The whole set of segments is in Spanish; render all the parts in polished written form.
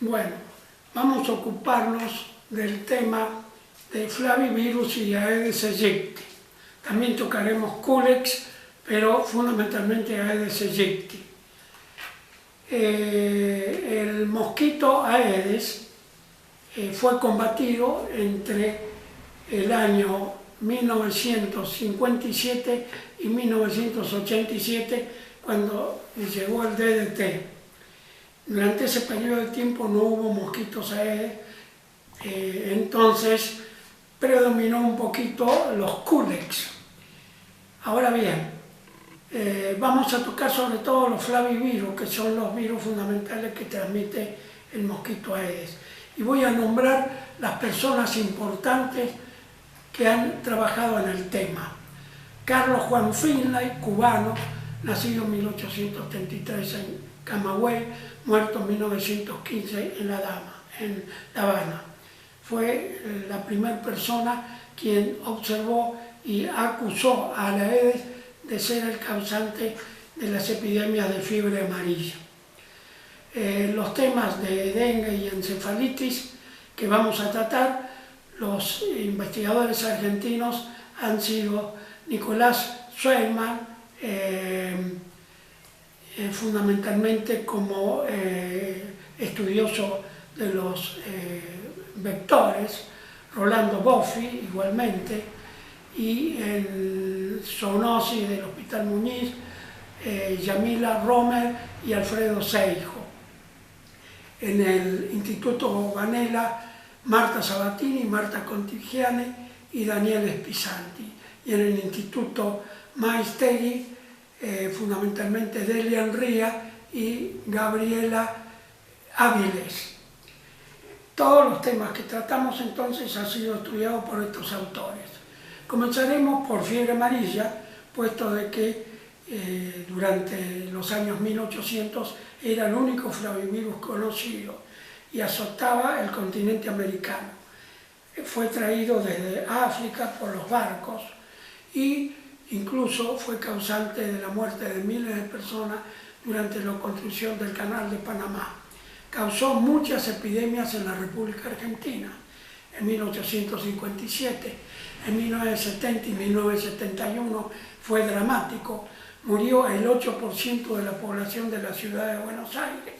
Bueno, vamos a ocuparnos del tema de Flavivirus y Aedes aegypti. También tocaremos Culex, pero fundamentalmente Aedes aegypti. El mosquito Aedes fue combatido entre el año 1957 y 1987, cuando llegó el DDT. Durante ese periodo de tiempo no hubo mosquitos Aedes, entonces predominó un poquito los Culex. Ahora bien, vamos a tocar sobre todo los flavivirus, que son los virus fundamentales que transmite el mosquito Aedes. Y voy a nombrar las personas importantes que han trabajado en el tema. Carlos Juan Finlay, cubano, nacido en 1833 en Camagüey, muerto en 1915 en La Habana. Fue la primera persona quien observó y acusó a la Aedes de ser el causante de las epidemias de fiebre amarilla. Los temas de dengue y encefalitis que vamos a tratar, los investigadores argentinos han sido Nicolás Schweigman, fundamentalmente como estudioso de los vectores, Rolando Boffi igualmente, y en zoonosis del Hospital Muñiz, Yamila Romer y Alfredo Seijo. En el Instituto Vanella, Marta Sabatini, Marta Contigiane y Daniel Spisanti. Y en el Instituto Maestegui, fundamentalmente Delia Enría y Gabriela Áviles. Todos los temas que tratamos entonces han sido estudiados por estos autores. Comenzaremos por fiebre amarilla, puesto de que durante los años 1800 era el único flavivirus conocido y azotaba el continente americano. Fue traído desde África por los barcos y incluso fue causante de la muerte de miles de personas durante la construcción del Canal de Panamá. Causó muchas epidemias en la República Argentina en 1857, en 1970 y 1971 fue dramático, murió el 8% de la población de la ciudad de Buenos Aires.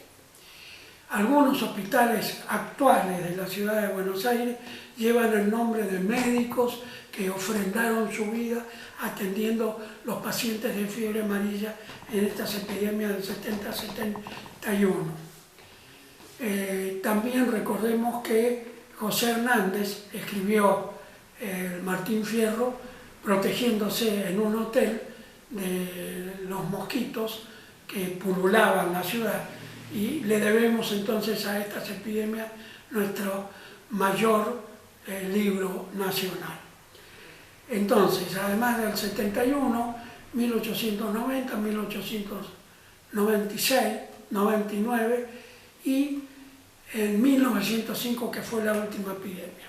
Algunos hospitales actuales de la ciudad de Buenos Aires llevan el nombre de médicos que ofrendaron su vida atendiendo los pacientes de fiebre amarilla en estas epidemias del 70-71. También recordemos que José Hernández escribió el Martín Fierro protegiéndose en un hotel de los mosquitos que pululaban la ciudad, y le debemos entonces a estas epidemias nuestro mayor libro nacional. Entonces, además del 71, 1890, 1896, 99 y en 1905, que fue la última epidemia.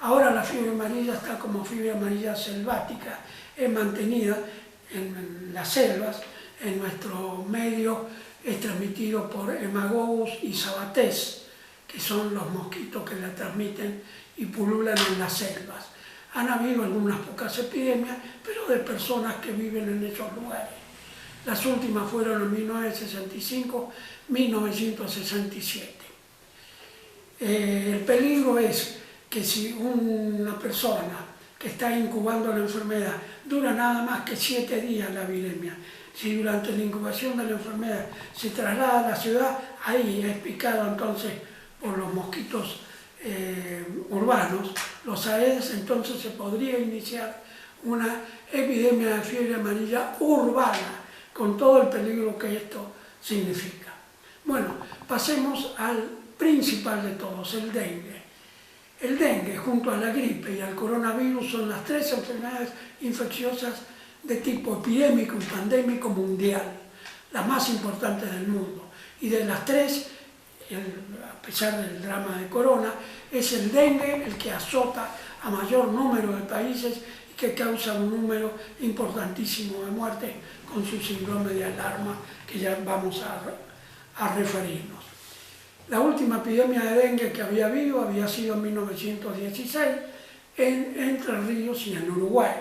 Ahora la fiebre amarilla está como fiebre amarilla selvática, es mantenida en las selvas, en nuestro medio es transmitido por Hemagogus y Sabatés, que son los mosquitos que la transmiten y pululan en las selvas. Han habido algunas pocas epidemias, pero de personas que viven en esos lugares. Las últimas fueron en 1965, 1967. El peligro es que si una persona que está incubando la enfermedad dura nada más que 7 días la epidemia, si durante la incubación de la enfermedad se traslada a la ciudad, ahí es picado entonces por los mosquitos urbanos, los Aedes, entonces se podría iniciar una epidemia de fiebre amarilla urbana, con todo el peligro que esto significa. Bueno, pasemos al principal de todos, el dengue. El dengue, junto a la gripe y al coronavirus, son las 3 enfermedades infecciosas de tipo epidémico y pandémico mundial, las más importantes del mundo. Y de las 3, a pesar del drama de corona, es el dengue el que azota a mayor número de países y que causa un número importantísimo de muertes con su síndrome de alarma, que ya vamos a referirnos. La última epidemia de dengue que había habido había sido en 1916 en Entre Ríos y en Uruguay.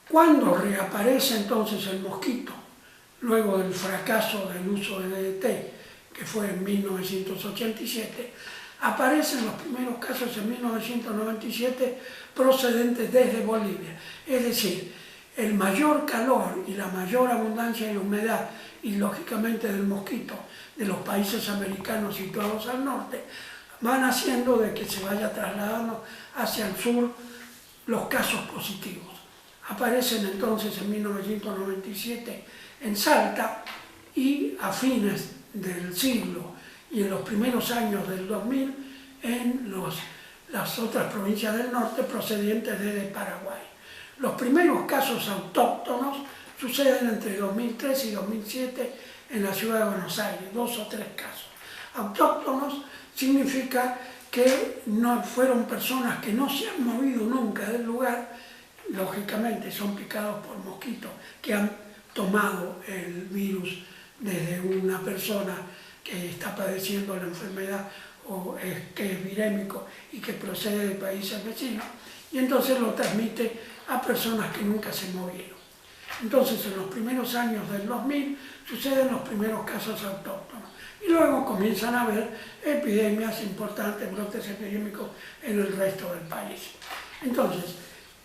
Cuando reaparece entonces el mosquito, luego del fracaso del uso de DDT, que fue en 1987, aparecen los primeros casos en 1997 procedentes desde Bolivia. Es decir, el mayor calor y la mayor abundancia de humedad y lógicamente del mosquito de los países americanos situados al norte van haciendo de que se vaya trasladando hacia el sur los casos positivos. Aparecen entonces en 1997 en Salta y a fines del siglo y en los primeros años del 2000 en las otras provincias del norte procedientes desde Paraguay. Los primeros casos autóctonos suceden entre 2003 y 2007 en la ciudad de Buenos Aires, 2 o 3 casos. Autóctonos significa que no fueron personas que no se han movido nunca del lugar, lógicamente son picados por mosquitos que han tomado el virus desde una persona que está padeciendo la enfermedad o que es virémico y que procede de países vecinos, y entonces lo transmite a personas que nunca se movieron. Entonces, en los primeros años del 2000 suceden los primeros casos autóctonos y luego comienzan a haber epidemias importantes, brotes epidémicos en el resto del país. Entonces,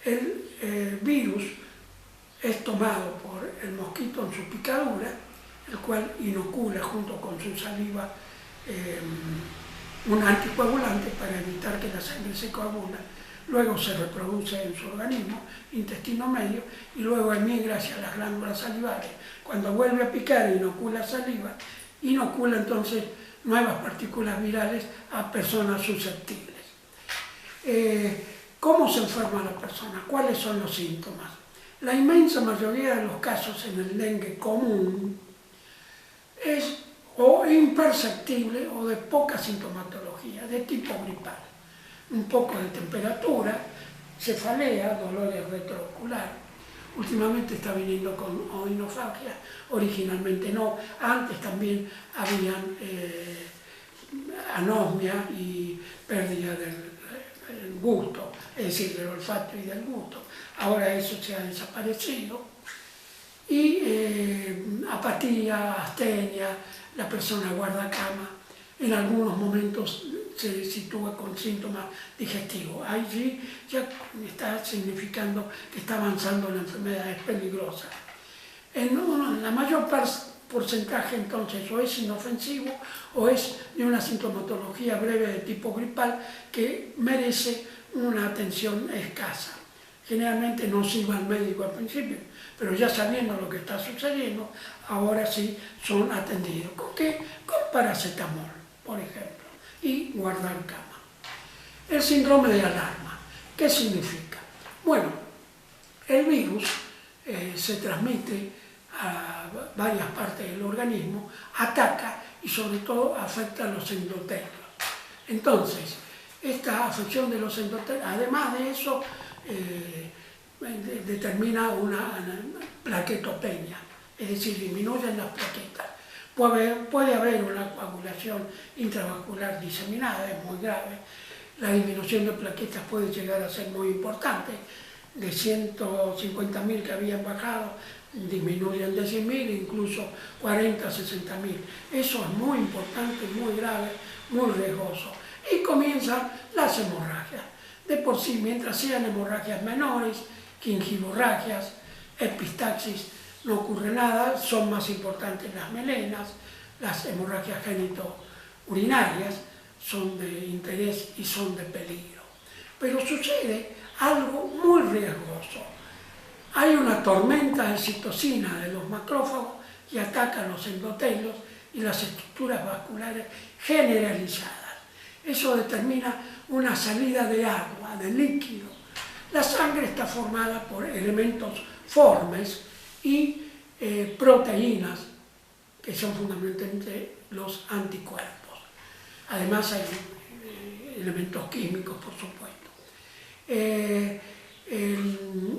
el virus es tomado por el mosquito en su picadura, el cual inocula junto con su saliva un anticoagulante para evitar que la sangre se coagula. Luego se reproduce en su organismo, intestino medio, y luego emigra hacia las glándulas salivares. Cuando vuelve a picar e inocula saliva, inocula entonces nuevas partículas virales a personas susceptibles. ¿Cómo se enferma la persona? ¿Cuáles son los síntomas? La inmensa mayoría de los casos en el dengue común es o imperceptible o de poca sintomatología, de tipo gripal. Un poco de temperatura, cefalea, dolores retroocular. Últimamente está viniendo con oinofagia, originalmente no. Antes también habían anosmia y pérdida del gusto, es decir, del olfato y del gusto. Ahora eso se ha desaparecido. Y apatía, astenia, la persona guarda cama, en algunos momentos se sitúa con síntomas digestivos. Allí ya está significando que está avanzando la enfermedad, es peligrosa. En la mayor porcentaje entonces o es inofensivo o es de una sintomatología breve de tipo gripal que merece una atención escasa. Generalmente no se iba al médico al principio, pero ya sabiendo lo que está sucediendo, ahora sí son atendidos. ¿Con qué? Con paracetamol, por ejemplo, y guardar cama. El síndrome de alarma, ¿qué significa? Bueno, el virus se transmite a varias partes del organismo, ataca y sobre todo afecta a los endotelios. Entonces, esta afección de los endotelios, además de eso, determina una plaquetopenia, es decir, disminuyen las plaquetas. Puede haber una coagulación intravascular diseminada, es muy grave. La disminución de plaquetas puede llegar a ser muy importante. De 150.000 que habían bajado, disminuyen de 100.000, incluso 40, 60.000. Eso es muy importante, muy grave, muy riesgoso. Y comienzan las hemorragias. De por sí, mientras sean hemorragias menores, gingivorragias, epistaxis, no ocurre nada, son más importantes las melenas, las hemorragias genitourinarias son de interés y son de peligro. Pero sucede algo muy riesgoso. Hay una tormenta de citocina de los macrófagos que ataca los endotelios y las estructuras vasculares generalizadas. Eso determina una salida de agua, de líquido. La sangre está formada por elementos formes y proteínas, que son fundamentalmente los anticuerpos. Además hay elementos químicos, por supuesto.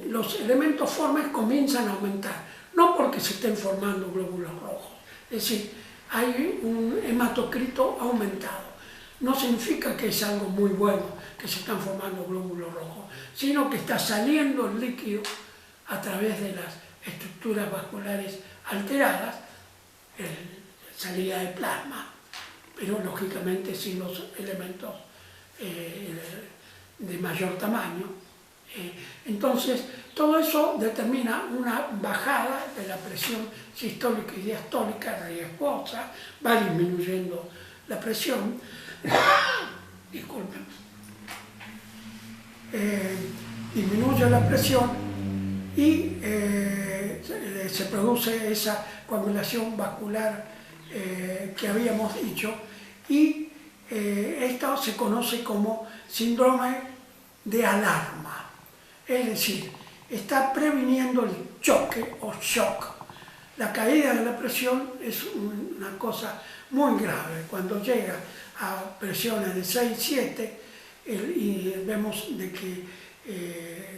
Los elementos formes comienzan a aumentar, no porque se estén formando glóbulos rojos, es decir, hay un hematocrito aumentado. No significa que es algo muy bueno, que se están formando glóbulos rojos, sino que está saliendo el líquido a través de las estructuras vasculares alteradas, salida de plasma, pero lógicamente sin los elementos de mayor tamaño. Entonces, todo eso determina una bajada de la presión sistólica y diastólica riesgosa, va disminuyendo la presión, disculpen, disminuye la presión y se produce esa coagulación vascular que habíamos dicho, y esto se conoce como síndrome de alarma, es decir, está previniendo el choque o shock. La caída de la presión es una cosa muy grave. Cuando llega a presiones de 6, 7, y vemos de que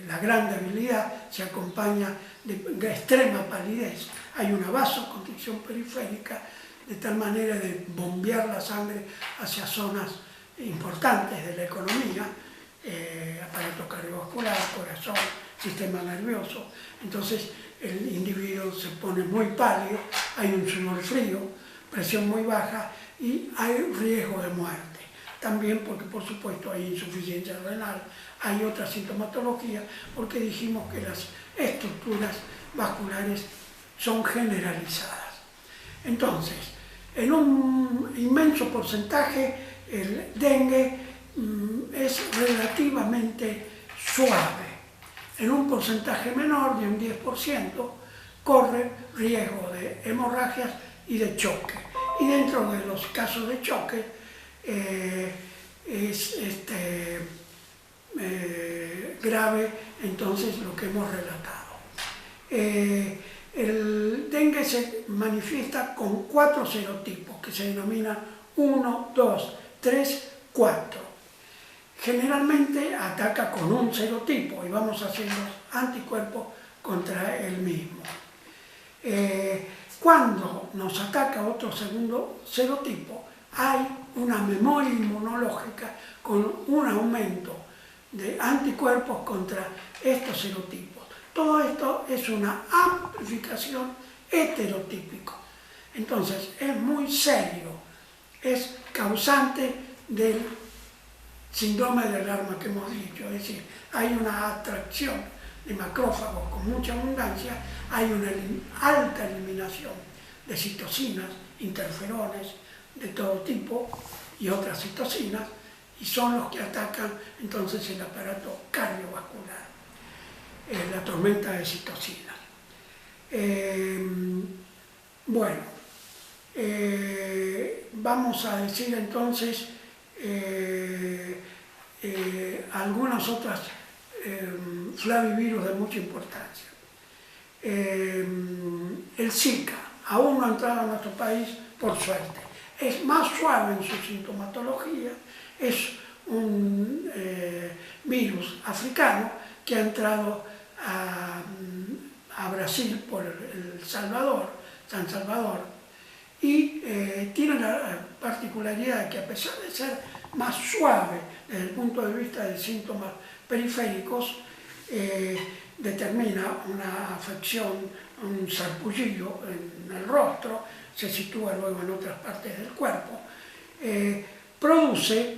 la gran debilidad se acompaña de extrema palidez. Hay una vasoconstricción periférica, de tal manera de bombear la sangre hacia zonas importantes de la economía, aparato cardiovascular, corazón, sistema nervioso. Entonces el individuo se pone muy pálido, hay un sudor frío, presión muy baja y hay riesgo de muerte. También porque por supuesto hay insuficiencia renal, hay otra sintomatología, porque dijimos que las estructuras vasculares son generalizadas. Entonces, en un inmenso porcentaje el dengue es relativamente suave. En un porcentaje menor de un 10% corre riesgo de hemorragias y de choque. Y dentro de los casos de choque es grave entonces lo que hemos relatado. El dengue se manifiesta con 4 serotipos que se denominan 1, 2, 3, 4. Generalmente ataca con un serotipo y vamos haciendo anticuerpos contra el mismo. Cuando nos ataca otro segundo serotipo, hay una memoria inmunológica con un aumento de anticuerpos contra estos serotipos. Todo esto es una amplificación heterotípica. Entonces es muy serio, es causante del síndrome de alarma que hemos dicho, es decir, hay una atracción de macrófagos con mucha abundancia, hay una alta eliminación de citocinas, interferones de todo tipo y otras citocinas, y son los que atacan entonces el aparato cardiovascular, la tormenta de citocinas. Bueno, vamos a decir entonces algunas otras flavivirus de mucha importancia. El Zika aún no ha entrado a nuestro país, por suerte. Es más suave en su sintomatología, es un virus africano que ha entrado a Brasil por San Salvador, y tiene la particularidad de que, a pesar de ser más suave desde el punto de vista de síntomas periféricos, determina una afección, un sarpullido en el rostro, se sitúa luego en otras partes del cuerpo, produce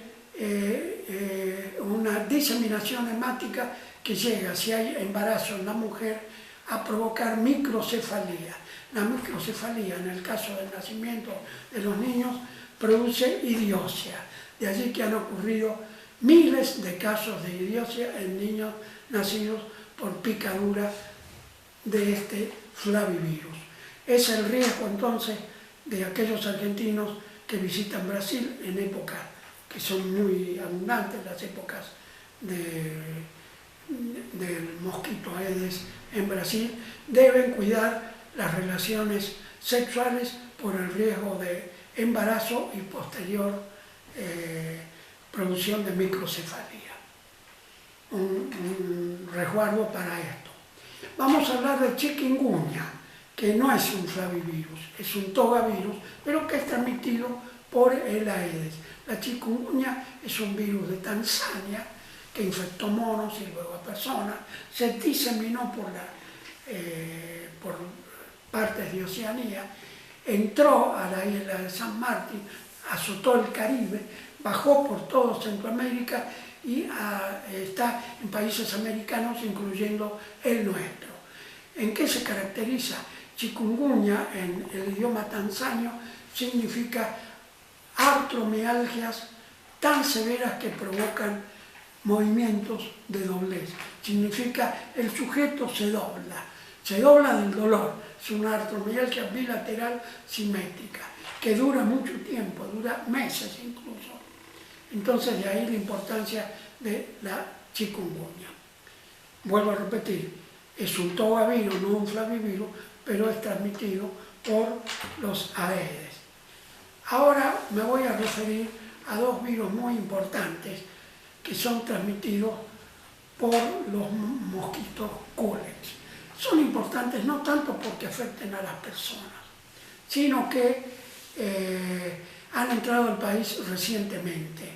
una diseminación hemática que llega, si hay embarazo en la mujer, a provocar microcefalía. La microcefalía, en el caso del nacimiento de los niños, produce idiocia. De allí que han ocurrido miles de casos de idiocia en niños nacidos por picadura de este flavivirus. Es el riesgo entonces de aquellos argentinos que visitan Brasil en épocas que son muy abundantes, las épocas del mosquito Aedes en Brasil, deben cuidar las relaciones sexuales por el riesgo de embarazo y posterior producción de microcefalía. Un resguardo para esto. Vamos a hablar de chikungunya. que no es un flavivirus, es un togavirus, pero que es transmitido por el Aedes. La chikungunya es un virus de Tanzania que infectó monos y luego a personas, se diseminó por partes de Oceanía, entró a la isla de San Martín, azotó el Caribe, bajó por todo Centroamérica y está en países americanos, incluyendo el nuestro. ¿En qué se caracteriza? Chikungunya, en el idioma tanzanio, significa artromialgias tan severas que provocan movimientos de doblez. Significa el sujeto se dobla del dolor. Es una artromialgia bilateral simétrica que dura mucho tiempo, dura meses incluso. Entonces de ahí la importancia de la chikungunya. Vuelvo a repetir, es un togavirus, no un flavivirus, pero es transmitido por los Aedes. Ahora me voy a referir a dos virus muy importantes que son transmitidos por los mosquitos Culex. Son importantes no tanto porque afecten a las personas, sino que han entrado al país recientemente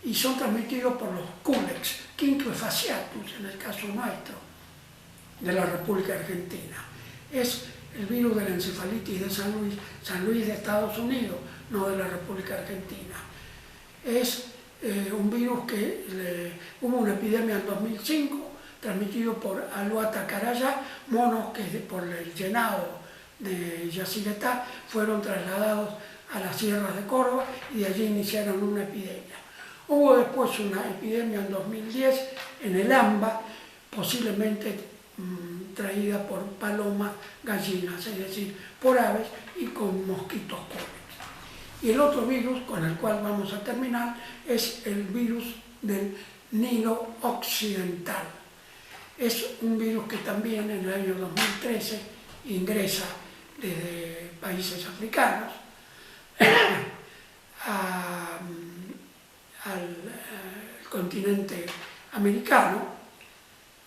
y son transmitidos por los Culex, Quinque fasciatus, en el caso nuestro, de la República Argentina. Es el virus de la encefalitis de San Luis de Estados Unidos, no de la República Argentina. Es un virus que hubo una epidemia en 2005, transmitido por Aluata caraya, monos que por el llenado de Yacyretá fueron trasladados a las sierras de Córdoba y de allí iniciaron una epidemia. Hubo después una epidemia en 2010 en el AMBA, posiblemente traída por palomas, gallinas, es decir, por aves y con mosquitos Culex. Y el otro virus con el cual vamos a terminar es el virus del Nilo Occidental. Es un virus que también en el año 2013 ingresa desde países africanos al continente americano.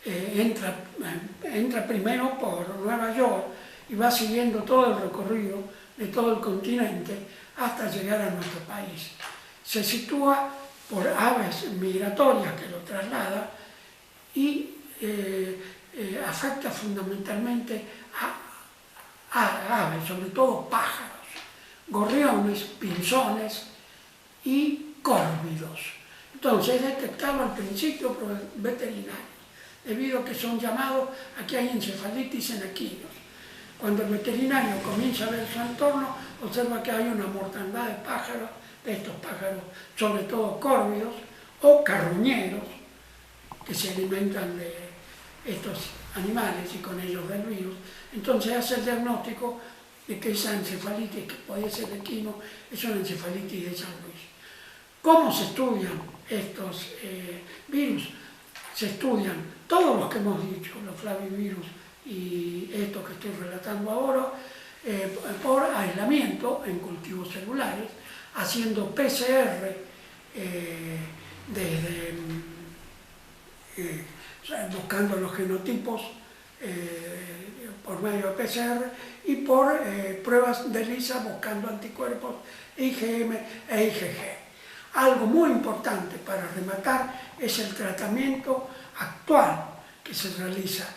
Entra primero por Nueva York y va siguiendo todo el recorrido de todo el continente hasta llegar a nuestro país. Se sitúa por aves migratorias que lo trasladan y afecta fundamentalmente a aves, sobre todo pájaros, gorriones, pinzones y córvidos. Entonces es detectado al principio por el veterinario, debido a que son llamados a que hay encefalitis en equinos. Cuando el veterinario comienza a ver su entorno, observa que hay una mortandad de pájaros, de estos pájaros, sobre todo córvidos o carroñeros, que se alimentan de estos animales y con ellos del virus. Entonces hace el diagnóstico de que esa encefalitis, que puede ser de equino, es una encefalitis de San Luis. ¿Cómo se estudian estos virus? Se estudian todos los que hemos dicho, los flavivirus y esto que estoy relatando ahora, por aislamiento en cultivos celulares, haciendo PCR buscando los genotipos por medio de PCR y por pruebas de ELISA buscando anticuerpos IgM e IgG. Algo muy importante para rematar es el tratamiento actual que se realiza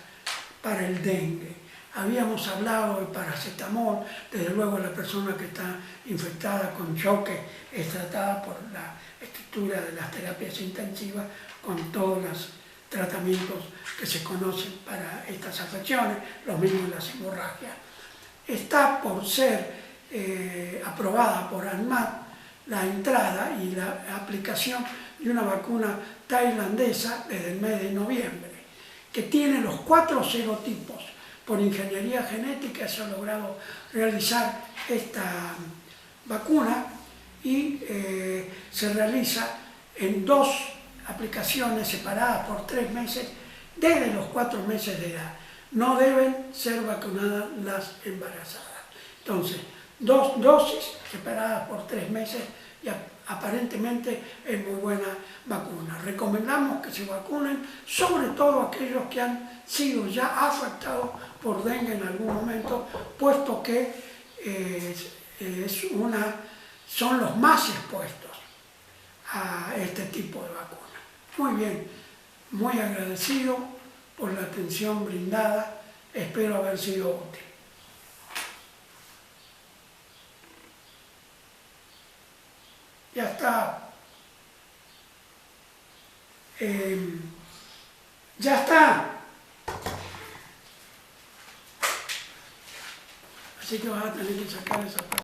para el dengue. Habíamos hablado de paracetamol, desde luego la persona que está infectada con choque es tratada por la estructura de las terapias intensivas con todos los tratamientos que se conocen para estas afecciones, lo mismo las hemorragias. Está por ser aprobada por ANMAT la entrada y la aplicación de una vacuna tailandesa desde el mes de noviembre, que tiene los 4 serotipos. Por ingeniería genética se ha logrado realizar esta vacuna y se realiza en 2 aplicaciones separadas por 3 meses desde los 4 meses de edad. No deben ser vacunadas las embarazadas. Entonces, 2 dosis separadas por 3 meses y aparentemente es muy buena vacuna. Recomendamos que se vacunen, sobre todo aquellos que han sido ya afectados por dengue en algún momento, puesto que son los más expuestos a este tipo de vacuna. Muy bien, muy agradecido por la atención brindada, espero haber sido útil. Ya está. Ya está. Así que vas a tener que sacar esa parte.